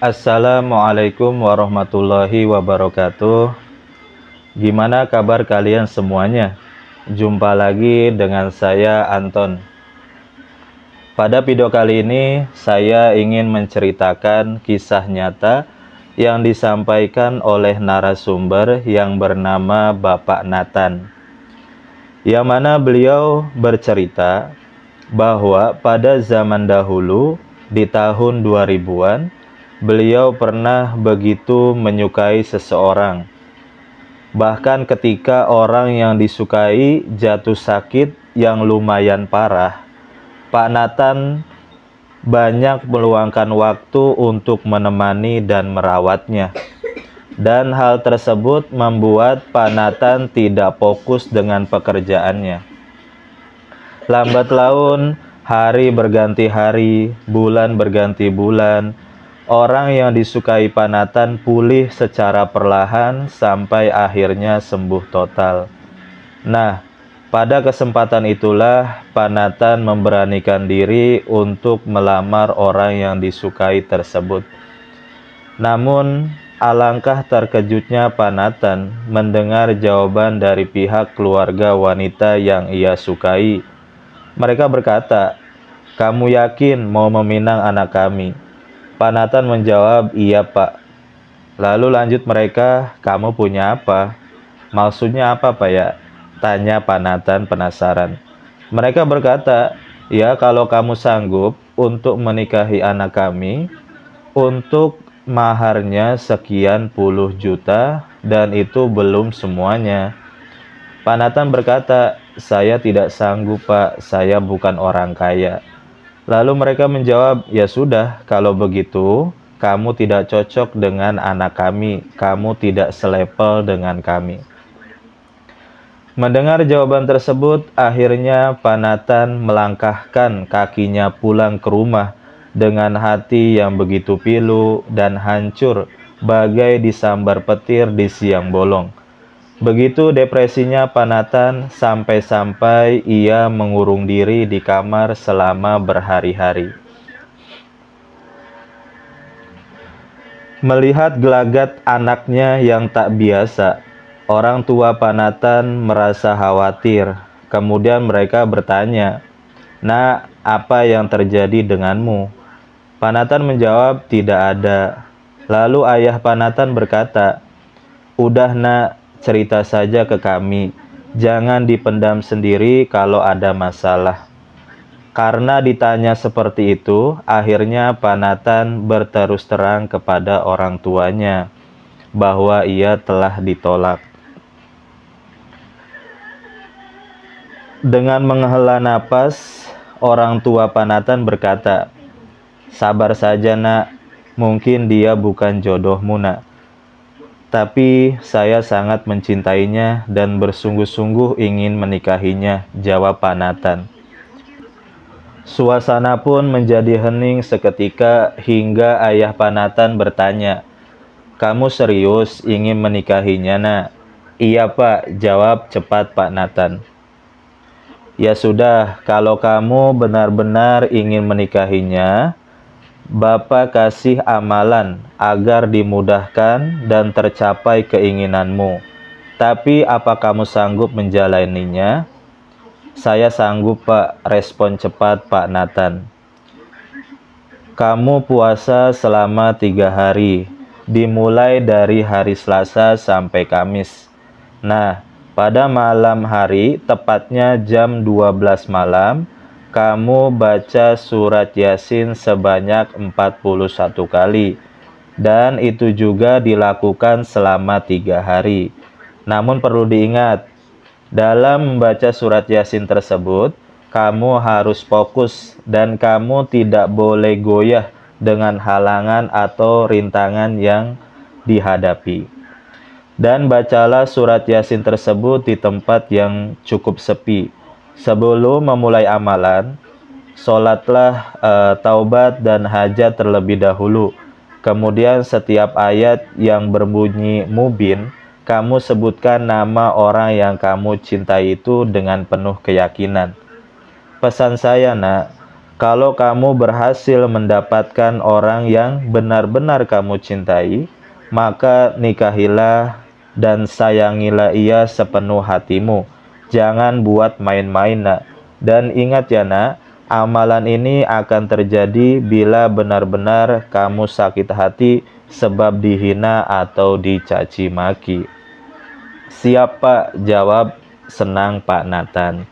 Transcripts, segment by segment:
Assalamualaikum warahmatullahi wabarakatuh. Gimana kabar kalian semuanya? Jumpa lagi dengan saya Anton. Pada video kali ini saya ingin menceritakan kisah nyata yang disampaikan oleh narasumber yang bernama Bapak Nathan. Yang mana beliau bercerita bahwa pada zaman dahulu di tahun 2000-an beliau pernah begitu menyukai seseorang. Bahkan ketika orang yang disukai jatuh sakit yang lumayan parah, Pak Nathan banyak meluangkan waktu untuk menemani dan merawatnya. Dan hal tersebut membuat Pak Nathan tidak fokus dengan pekerjaannya. Lambat laun, hari berganti hari, bulan berganti bulan, orang yang disukai Pak Nathan pulih secara perlahan sampai akhirnya sembuh total. Nah, pada kesempatan itulah Pak Nathan memberanikan diri untuk melamar orang yang disukai tersebut. Namun, alangkah terkejutnya Pak Nathan mendengar jawaban dari pihak keluarga wanita yang ia sukai. Mereka berkata, "Kamu yakin mau meminang anak kami?" Pak Nathan menjawab, "Iya Pak." Lalu lanjut mereka, "Kamu punya apa?" "Maksudnya apa Pak ya?" tanya Pak Nathan penasaran. Mereka berkata, "Ya kalau kamu sanggup untuk menikahi anak kami, untuk maharnya sekian puluh juta dan itu belum semuanya." Pak Nathan berkata, "Saya tidak sanggup Pak, saya bukan orang kaya." Lalu mereka menjawab, "Ya sudah, kalau begitu kamu tidak cocok dengan anak kami, kamu tidak selevel dengan kami." Mendengar jawaban tersebut, akhirnya Pak Nathan melangkahkan kakinya pulang ke rumah dengan hati yang begitu pilu dan hancur bagai disambar petir di siang bolong. Begitu depresinya Pak Nathan sampai-sampai ia mengurung diri di kamar selama berhari-hari. Melihat gelagat anaknya yang tak biasa, orang tua Pak Nathan merasa khawatir. Kemudian mereka bertanya, "Nak, apa yang terjadi denganmu?" Pak Nathan menjawab, "Tidak ada." Lalu ayah Pak Nathan berkata, "Udah nak, cerita saja ke kami. Jangan dipendam sendiri kalau ada masalah." Karena ditanya seperti itu, akhirnya Pak Nathan berterus terang kepada orang tuanya bahwa ia telah ditolak. Dengan menghela napas, orang tua Pak Nathan berkata, "Sabar saja nak, mungkin dia bukan jodohmu nak. Tapi saya sangat mencintainya dan bersungguh-sungguh ingin menikahinya," jawab Pak Nathan. Suasana pun menjadi hening seketika hingga ayah Pak Nathan bertanya, "Kamu serius ingin menikahinya nak?" "Iya Pak," jawab cepat Pak Nathan. "Ya sudah, kalau kamu benar-benar ingin menikahinya, Bapak kasih amalan agar dimudahkan dan tercapai keinginanmu. Tapi apa kamu sanggup menjalaninya?" "Saya sanggup Pak," respon cepat Pak Nathan. "Kamu puasa selama 3 hari, dimulai dari hari Selasa sampai Kamis. Nah, pada malam hari, tepatnya jam 12 malam, kamu baca surat Yasin sebanyak 41 kali. Dan itu juga dilakukan selama 3 hari. Namun perlu diingat, dalam membaca surat Yasin tersebut, kamu harus fokus dan kamu tidak boleh goyah dengan halangan atau rintangan yang dihadapi. Dan bacalah surat Yasin tersebut di tempat yang cukup sepi. Sebelum memulai amalan, sholatlah taubat dan hajat terlebih dahulu. Kemudian setiap ayat yang berbunyi mubin, kamu sebutkan nama orang yang kamu cintai itu dengan penuh keyakinan. Pesan saya nak, Kalau kamu berhasil mendapatkan orang yang benar-benar kamu cintai, maka nikahilah dan sayangilah ia sepenuh hatimu. Jangan buat main-main, nak. Dan ingat ya, nak, amalan ini akan terjadi bila benar-benar kamu sakit hati sebab dihina atau dicaci maki. Siap, Pak? Jawab senang Pak Nathan.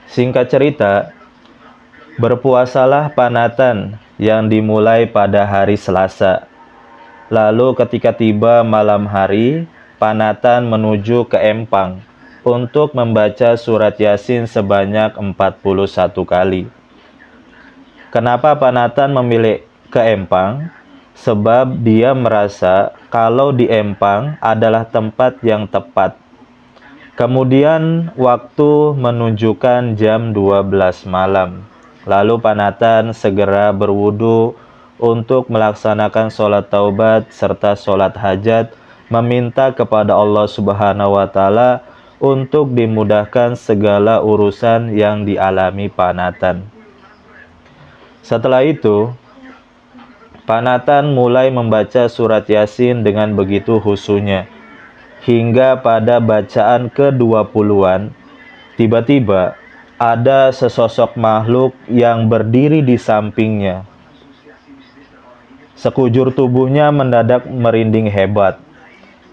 Singkat cerita, berpuasalah Pak Nathan yang dimulai pada hari Selasa. Lalu ketika tiba malam hari, Pak Nathan menuju ke empang untuk membaca surat Yasin sebanyak 41 kali. Kenapa Pak Nathan memilih ke empang? Sebab dia merasa kalau di empang adalah tempat yang tepat. Kemudian waktu menunjukkan jam 12 malam. Lalu Pak Nathan segera berwudu untuk melaksanakan sholat taubat serta sholat hajat, meminta kepada Allah Subhanahu wa Ta'ala untuk dimudahkan segala urusan yang dialami Pak Nathan. Setelah itu, Pak Nathan mulai membaca surat Yasin dengan begitu khusyuknya. Hingga pada bacaan ke-20-an, tiba-tiba ada sesosok makhluk yang berdiri di sampingnya. Sekujur tubuhnya mendadak merinding hebat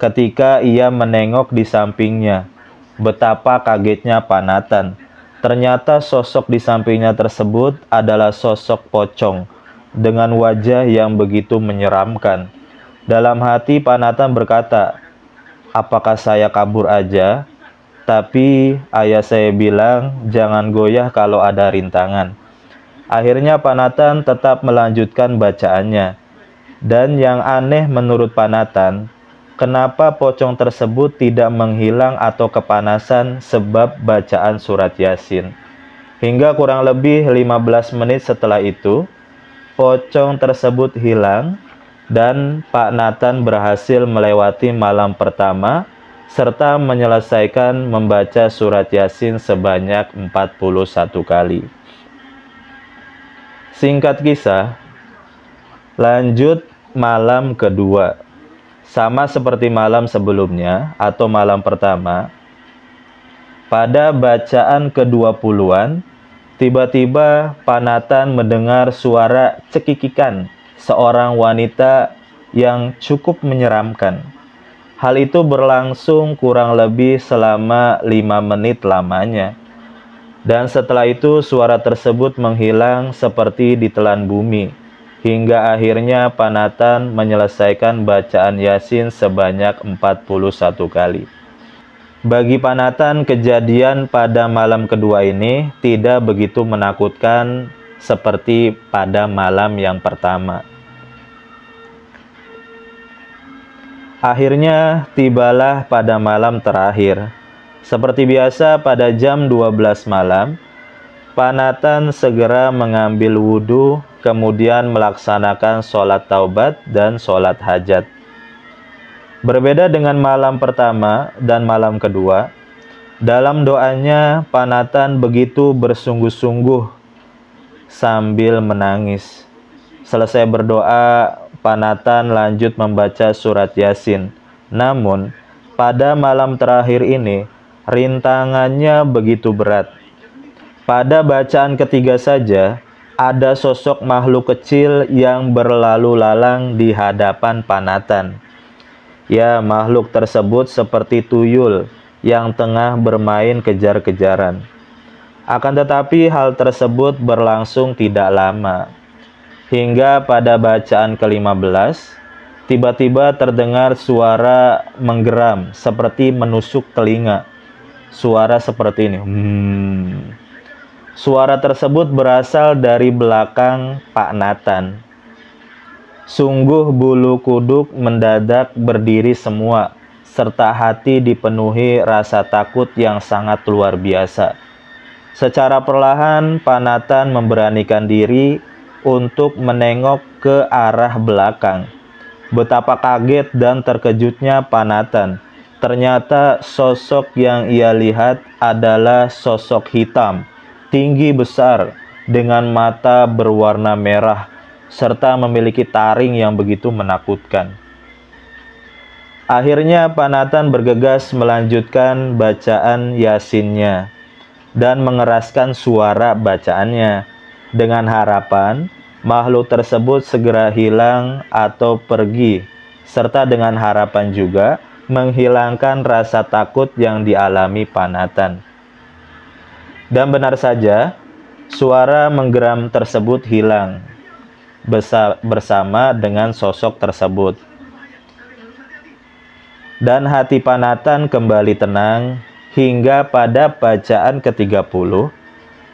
ketika ia menengok di sampingnya. Betapa kagetnya Pak Nathan. Ternyata sosok di sampingnya tersebut adalah sosok pocong dengan wajah yang begitu menyeramkan. Dalam hati Pak Nathan berkata, apakah saya kabur aja? Tapi ayah saya bilang jangan goyah kalau ada rintangan. Akhirnya Pak Nathan tetap melanjutkan bacaannya. Dan yang aneh menurut Pak Nathan, kenapa pocong tersebut tidak menghilang atau kepanasan sebab bacaan surat Yasin. Hingga kurang lebih 15 menit setelah itu, pocong tersebut hilang dan Pak Nathan berhasil melewati malam pertama serta menyelesaikan membaca surat Yasin sebanyak 41 kali. Singkat kisah, lanjut malam kedua. Sama seperti malam sebelumnya atau malam pertama, pada bacaan ke-20-an, tiba-tiba Pak Nathan mendengar suara cekikikan seorang wanita yang cukup menyeramkan. Hal itu berlangsung kurang lebih selama 5 menit lamanya. Dan setelah itu suara tersebut menghilang seperti ditelan bumi. Hingga akhirnya Pak Nathan menyelesaikan bacaan Yasin sebanyak 41 kali. Bagi Pak Nathan, kejadian pada malam kedua ini tidak begitu menakutkan seperti pada malam yang pertama. Akhirnya tibalah pada malam terakhir. Seperti biasa pada jam 12 malam, Pak Nathan segera mengambil wudhu, kemudian melaksanakan sholat taubat dan sholat hajat. Berbeda dengan malam pertama dan malam kedua, dalam doanya Pak Nathan begitu bersungguh-sungguh sambil menangis. Selesai berdoa, Pak Nathan lanjut membaca surat Yasin. Namun, pada malam terakhir ini, rintangannya begitu berat. Pada bacaan ketiga saja, ada sosok makhluk kecil yang berlalu lalang di hadapan Pak Nathan. Ya, makhluk tersebut seperti tuyul yang tengah bermain kejar-kejaran. Akan tetapi hal tersebut berlangsung tidak lama. Hingga pada bacaan ke-15, tiba-tiba terdengar suara menggeram seperti menusuk telinga. Suara seperti ini. Suara tersebut berasal dari belakang Pak Nathan. Sungguh bulu kuduk mendadak berdiri semua, serta hati dipenuhi rasa takut yang sangat luar biasa. Secara perlahan, Pak Nathan memberanikan diri untuk menengok ke arah belakang. Betapa kaget dan terkejutnya Pak Nathan. Ternyata sosok yang ia lihat adalah sosok hitam. tinggi besar, dengan mata berwarna merah, serta memiliki taring yang begitu menakutkan. Akhirnya Panatan bergegas melanjutkan bacaan Yasinnya dan mengeraskan suara bacaannya dengan harapan makhluk tersebut segera hilang atau pergi, serta dengan harapan juga menghilangkan rasa takut yang dialami Panatan. Dan benar saja, suara menggeram tersebut hilang bersama dengan sosok tersebut. Dan hati Panatan kembali tenang hingga pada bacaan ke-30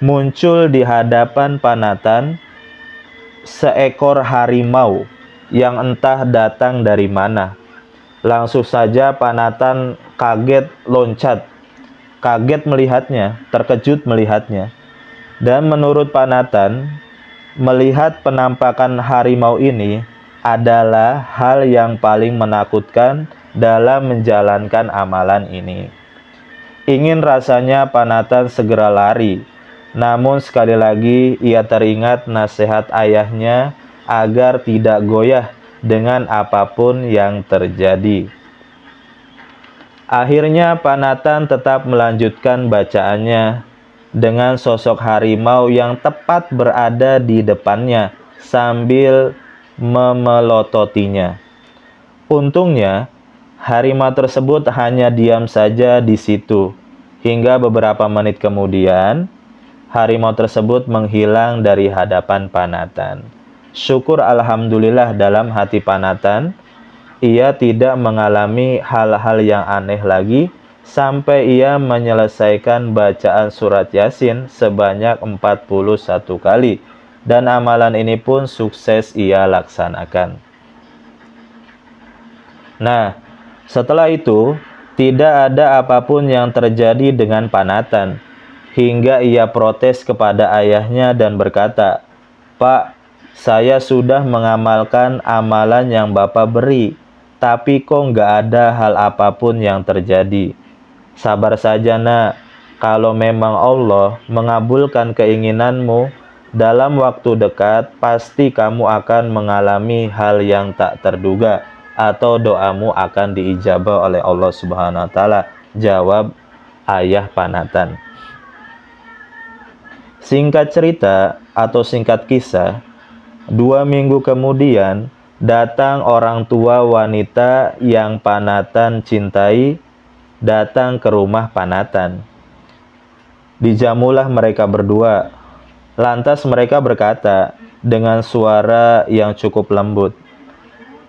muncul di hadapan Panatan seekor harimau yang entah datang dari mana. Langsung saja Panatan kaget loncat, kaget melihatnya, terkejut melihatnya. Dan menurut Panatan, melihat penampakan harimau ini adalah hal yang paling menakutkan dalam menjalankan amalan ini. Ingin rasanya Panatan segera lari, namun sekali lagi ia teringat nasihat ayahnya agar tidak goyah dengan apapun yang terjadi. Akhirnya Panatan tetap melanjutkan bacaannya dengan sosok harimau yang tepat berada di depannya sambil memelototinya. Untungnya harimau tersebut hanya diam saja di situ, hingga beberapa menit kemudian harimau tersebut menghilang dari hadapan Panatan. Syukur alhamdulillah dalam hati Panatan, ia tidak mengalami hal-hal yang aneh lagi sampai ia menyelesaikan bacaan surat Yasin sebanyak 41 kali, dan amalan ini pun sukses ia laksanakan. Nah, setelah itu, tidak ada apapun yang terjadi dengan Panatan, hingga ia protes kepada ayahnya dan berkata, "Pak, saya sudah mengamalkan amalan yang Bapak beri, tapi kok nggak ada hal apapun yang terjadi. Sabar saja nak, kalau memang Allah mengabulkan keinginanmu, dalam waktu dekat pasti kamu akan mengalami hal yang tak terduga, atau doamu akan diijabah oleh Allah Subhanahu wa Ta'ala," jawab ayah Panatan. Singkat cerita atau singkat kisah, 2 minggu kemudian datang orang tua wanita yang Panatan cintai datang ke rumah Panatan. Dijamulah mereka berdua. Lantas mereka berkata dengan suara yang cukup lembut,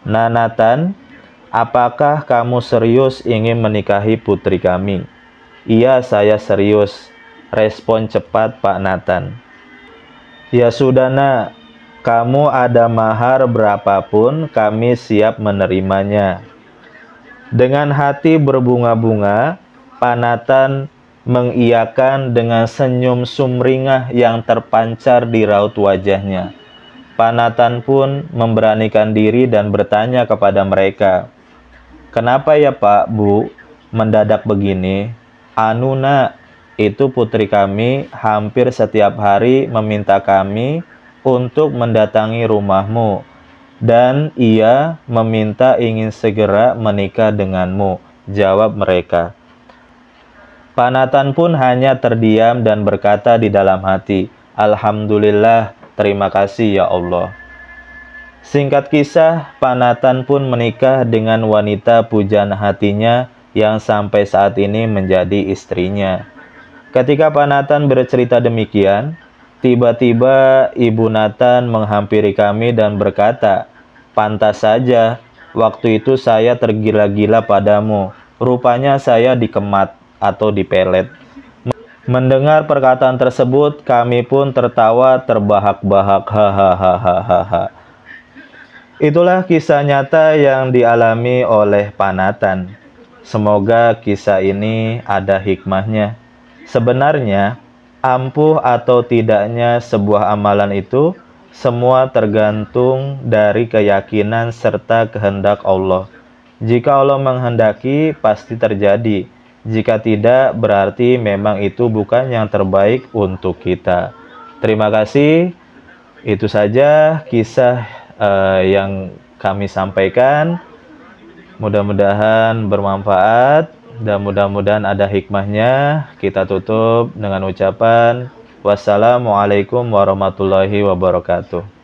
"Nanatan, apakah kamu serius ingin menikahi putri kami?" "Iya, saya serius," respon cepat Pak Natan. "Ya sudah nak, kamu ada mahar berapapun kami siap menerimanya." Dengan hati berbunga-bunga, Pak Natan mengiyakan dengan senyum sumringah yang terpancar di raut wajahnya. Panatan pun memberanikan diri dan bertanya kepada mereka, "Kenapa ya Pak, Bu, mendadak begini?" "Anu nak, itu putri kami hampir setiap hari meminta kami untuk mendatangi rumahmu, dan ia meminta ingin segera menikah denganmu," jawab mereka. Panatan pun hanya terdiam dan berkata di dalam hati, "Alhamdulillah, terima kasih ya Allah." Singkat kisah, Panatan pun menikah dengan wanita pujaan hatinya yang sampai saat ini menjadi istrinya. Ketika Panatan bercerita demikian, tiba-tiba Ibu Nathan menghampiri kami dan berkata, "Pantas saja, waktu itu saya tergila-gila padamu. Rupanya saya dikemat atau dipelet." Mendengar perkataan tersebut, kami pun tertawa terbahak-bahak. Hahaha. Itulah kisah nyata yang dialami oleh Panatan. Semoga kisah ini ada hikmahnya. Sebenarnya, ampuh atau tidaknya sebuah amalan itu semua tergantung dari keyakinan serta kehendak Allah. Jika Allah menghendaki, pasti terjadi. Jika tidak, berarti memang itu bukan yang terbaik untuk kita. Terima kasih. Itu saja kisah yang kami sampaikan. Mudah-mudahan bermanfaat dan mudah-mudahan ada hikmahnya. Kita tutup dengan ucapan wassalamualaikum warahmatullahi wabarakatuh.